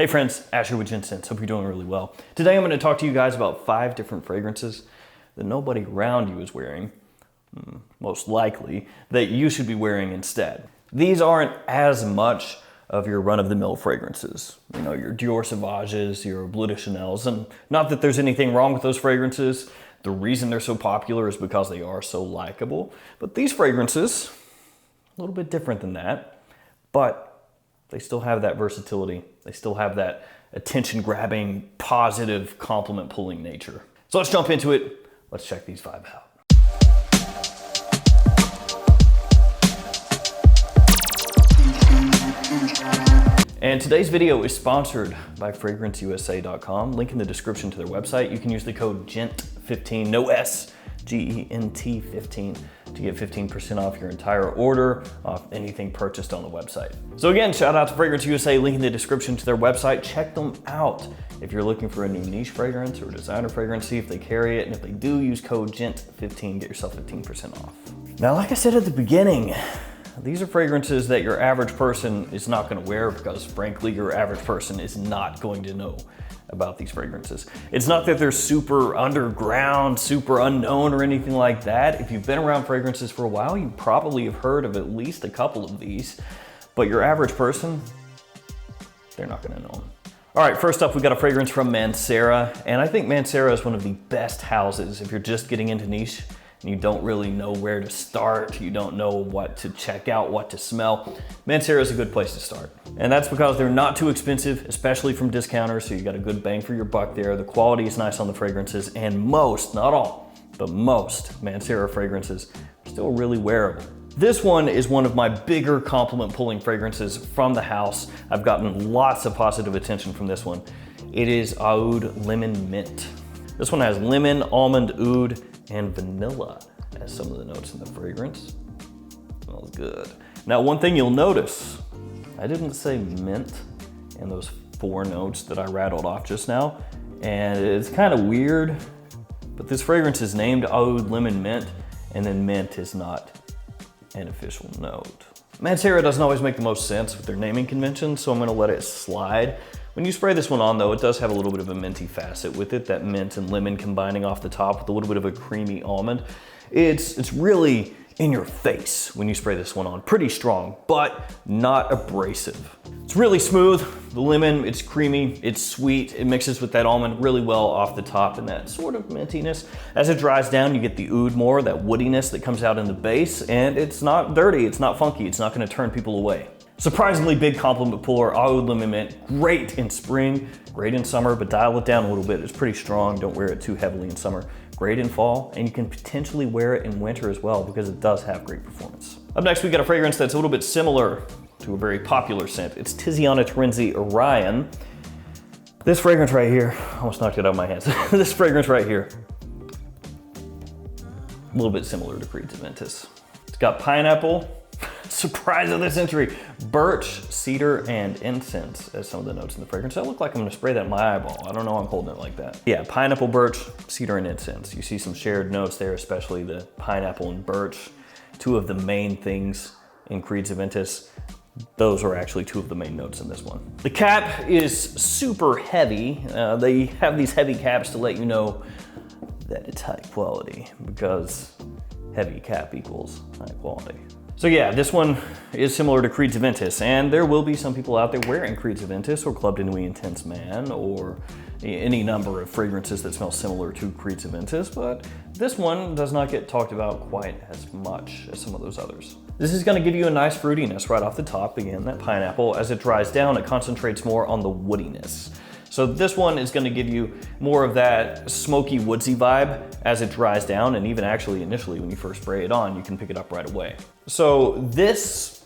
Hey friends, Ash here with gentsscents. Hope you're doing really well. Today I'm going to talk to you guys about 5 different fragrances that nobody around you is wearing, most likely, that you should be wearing instead. These aren't as much of your run-of-the-mill fragrances. You know, your Dior Sauvages, your Bleu de Chanels, and not that there's anything wrong with those fragrances. The reason they're so popular is because they are so likable. But these fragrances, a little bit different than that, but they still have that versatility. They still have that attention-grabbing, positive, compliment-pulling nature. So let's jump into it. Let's check these 5 out. And today's video is sponsored by FragranceUSA.com. Link in the description to their website. You can use the code GENT15, no S, G-E-N-T 15 to get 15% off your entire order, off anything purchased on the website. So again, shout out to Fragrance USA, link in the description to their website. Check them out. If you're looking for a new niche fragrance or a designer fragrance, see if they carry it. And if they do, use code GENT15, get yourself 15% off. Now, like I said at the beginning, these are fragrances that your average person is not gonna wear because frankly, your average person is not going to know about these fragrances. It's not that they're super underground, super unknown or anything like that. If you've been around fragrances for a while, you probably have heard of at least a couple of these, but your average person, they're not gonna know them. All right, first up, we got a fragrance from Mancera, and I think Mancera is one of the best houses if you're just getting into niche and you don't really know where to start, you don't know what to check out, what to smell. Mancera is a good place to start. And that's because they're not too expensive, especially from discounters, so you got a good bang for your buck there. The quality is nice on the fragrances, and most, not all, but most Mancera fragrances are still really wearable. This one is one of my bigger compliment pulling fragrances from the house. I've gotten lots of positive attention from this one. It is Aoud Lemon Mint. This one has lemon, almond, oud, and vanilla as some of the notes in the fragrance. Smells good. Now, one thing you'll notice, I didn't say mint in those 4 notes that I rattled off just now, and it's kind of weird, but this fragrance is named Aoud Lemon Mint, and then mint is not an official note. Mancera doesn't always make the most sense with their naming conventions, so I'm gonna let it slide. When you spray this one on though, it does have a little bit of a minty facet with it, that mint and lemon combining off the top with a little bit of a creamy almond. It's really in your face when you spray this one on. Pretty strong, but not abrasive. It's really smooth. The lemon, it's creamy, it's sweet. It mixes with that almond really well off the top and that sort of mintiness. As it dries down, you get the oud more, that woodiness that comes out in the base, and it's not dirty, it's not funky, it's not gonna turn people away. Surprisingly big compliment puller, Aoud Lemon Mint. Great in spring, great in summer, but dial it down a little bit. It's pretty strong, don't wear it too heavily in summer. Great in fall, and you can potentially wear it in winter as well because it does have great performance. Up next, we got a fragrance that's a little bit similar to a very popular scent. It's Tiziana Terenzi Orion. This fragrance right here, almost knocked it out of my hands. This fragrance right here, a little bit similar to Creed's Aventus. It's got pineapple, surprise of the century, birch, cedar, and incense as some of the notes in the fragrance. I look like I'm gonna spray that in my eyeball. I don't know, I'm holding it like that. Yeah, pineapple, birch, cedar, and incense. You see some shared notes there, especially the pineapple and birch, 2 of the main things in Creed's Aventus. Those are actually 2 of the main notes in this one. The cap is super heavy. They have these heavy caps to let you know that it's high quality because heavy cap equals high quality. So yeah, this one is similar to Creed's Aventus, and there will be some people out there wearing Creed's Aventus or Club de Nuit Intense Man or any number of fragrances that smell similar to Creed's Aventus, but this one does not get talked about quite as much as some of those others. This is gonna give you a nice fruitiness right off the top. Again, that pineapple, as it dries down, it concentrates more on the woodiness. So this one is gonna give you more of that smoky, woodsy vibe as it dries down, and even actually initially when you first spray it on, you can pick it up right away. So this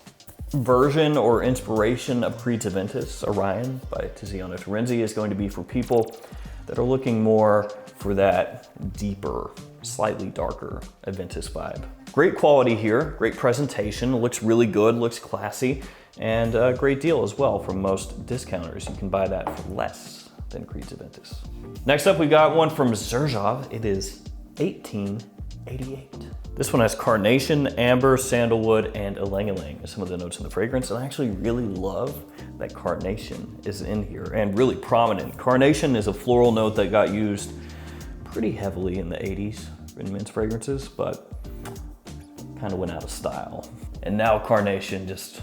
version or inspiration of Creed's Aventus, Orion by Tiziana Terenzi, is going to be for people that are looking more for that deeper, slightly darker Aventus vibe. Great quality here, great presentation, looks really good, looks classy, and a great deal as well from most discounters. You can buy that for less than Creed's Aventus. Next up, we got one from Xerjoff. It is 18 88. This one has carnation, amber, sandalwood, and ylang-ylang as some of the notes in the fragrance. And I actually really love that carnation is in here and really prominent. Carnation is a floral note that got used pretty heavily in the 80s in men's fragrances, but kind of went out of style. And now carnation just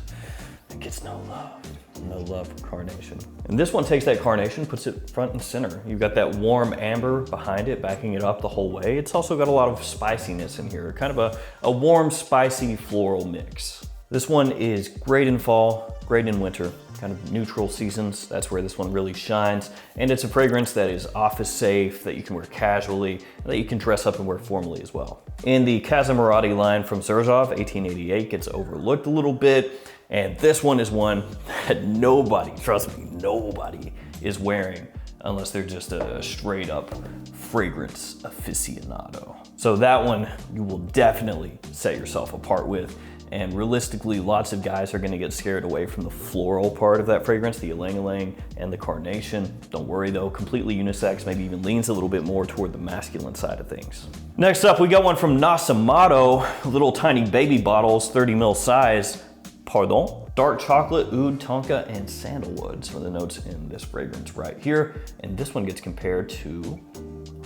gets no love. No love for carnation. And this one takes that carnation, puts it front and center. You've got that warm amber behind it, backing it up the whole way. It's also got a lot of spiciness in here, kind of a warm, spicy floral mix. This one is great in fall, great in winter, kind of neutral seasons. That's where this one really shines. And it's a fragrance that is office safe, that you can wear casually, and that you can dress up and wear formally as well. In the Casamarati line from Xerjoff, 1888, gets overlooked a little bit. And this one is one that nobody, trust me, nobody is wearing unless they're just a straight up fragrance aficionado. So that one you will definitely set yourself apart with. And realistically, lots of guys are gonna get scared away from the floral part of that fragrance, the ylang-ylang and the carnation. Don't worry though, completely unisex, maybe even leans a little bit more toward the masculine side of things. Next up, we got one from Nasomatto, little tiny baby bottles, 30 ml size. Pardon. Dark chocolate, oud, tonka, and sandalwood. Some of the notes in this fragrance right here. And this one gets compared to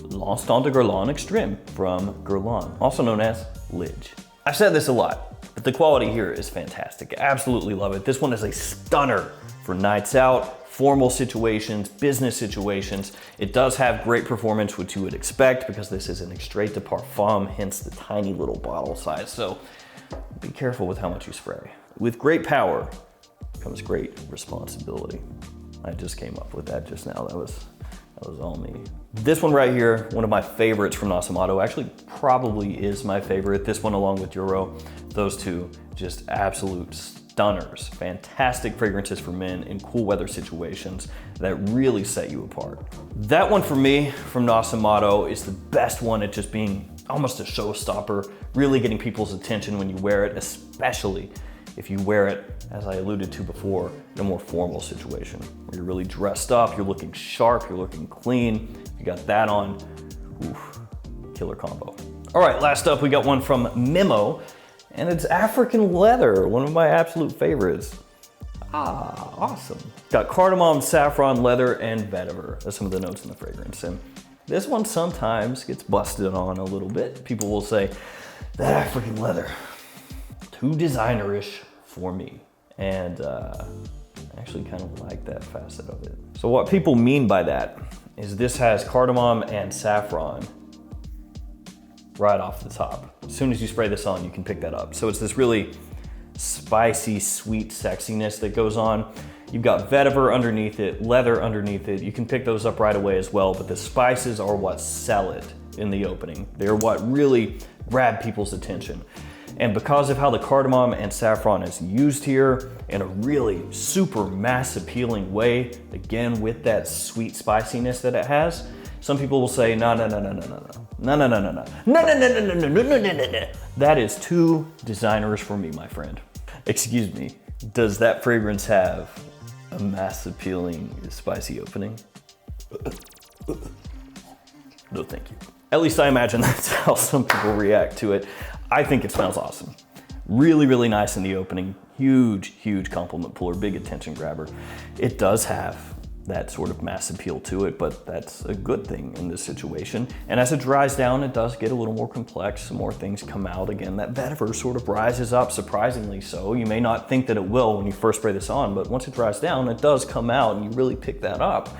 L'Instant de Guerlain Extreme from Guerlain, also known as Lidge. I've said this a lot, but the quality here is fantastic. Absolutely love it. This one is a stunner for nights out, formal situations, business situations. It does have great performance, which you would expect because this is an extrait de parfum, hence the tiny little bottle size. So be careful with how much you spray. With great power comes great responsibility. I just came up with that just now. That was all me. This one right here, one of my favorites from Nasomatto, actually probably is my favorite. This one along with Euro, those two just absolute stunners. Fantastic fragrances for men in cool weather situations that really set you apart. That one for me from Nasomatto is the best one at just being almost a showstopper, really getting people's attention when you wear it, especially if you wear it, as I alluded to before, in a more formal situation where you're really dressed up, you're looking sharp, you're looking clean, you got that on, oof, killer combo. All right, last up, we got one from Memo, and it's African leather, one of my absolute favorites. Ah, awesome. Got cardamom, saffron, leather, and vetiver. That's some of the notes in the fragrance. And this one sometimes gets busted on a little bit. People will say, that African leather, too designer-ish for me. And I actually kind of like that facet of it. So what people mean by that is this has cardamom and saffron right off the top. As soon as you spray this on, you can pick that up. So it's this really spicy, sweet sexiness that goes on. You've got vetiver underneath it, leather underneath it. You can pick those up right away as well, but the spices are what sell it in the opening. They're what really grab people's attention. And because of how the cardamom and saffron is used here in a really super mass appealing way, again with that sweet spiciness that it has, some people will say, no. That is too designerish for me, my friend. Excuse me, does that fragrance have a mass appealing spicy opening? No, thank you. At least I imagine that's how some people react to it. I think it smells awesome. Really, really nice in the opening. Huge, huge compliment puller, big attention grabber. It does have that sort of mass appeal to it, but that's a good thing in this situation. And as it dries down, it does get a little more complex. Some more things come out. Again, that vetiver sort of rises up, surprisingly so. You may not think that it will when you first spray this on, but once it dries down, it does come out and you really pick that up.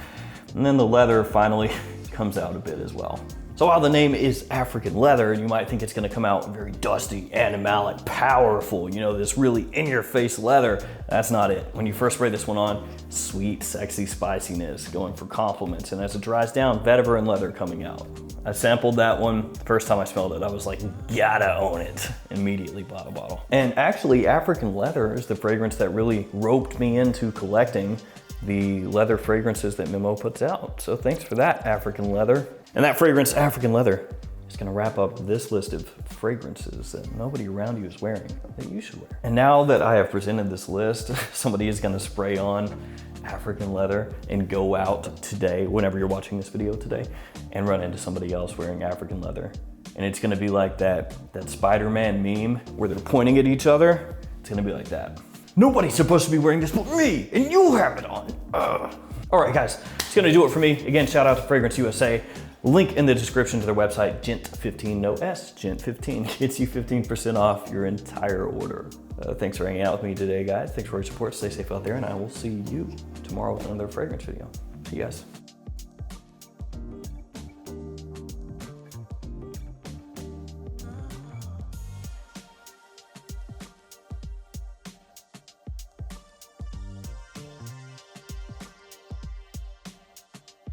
And then the leather finally comes out a bit as well. So while the name is African leather, you might think it's gonna come out very dusty, animalic, powerful, you know, this really in-your-face leather. That's not it. When you first spray this one on, sweet, sexy spiciness going for compliments. And as it dries down, vetiver and leather coming out. I sampled that one. The first time I smelled it, I was like, gotta own it. Immediately bought a bottle. And actually, African leather is the fragrance that really roped me into collecting the leather fragrances that Memo puts out. So thanks for that, African leather. And that fragrance, African leather, is gonna wrap up this list of fragrances that nobody around you is wearing that you should wear. And now that I have presented this list, somebody is gonna spray on African leather and go out today, whenever you're watching this video today, and run into somebody else wearing African leather. and it's gonna be like that Spider-Man meme where they're pointing at each other. It's gonna be like that. Nobody's supposed to be wearing this but me, and you have it on. Ugh. All right, guys, it's gonna do it for me. Again, shout out to Fragrance USA. Link in the description to their website, Gent15, no S, Gent15 gets you 15% off your entire order. Thanks for hanging out with me today, guys. Thanks for your support. Stay safe out there, and I will see you tomorrow with another fragrance video. See you guys.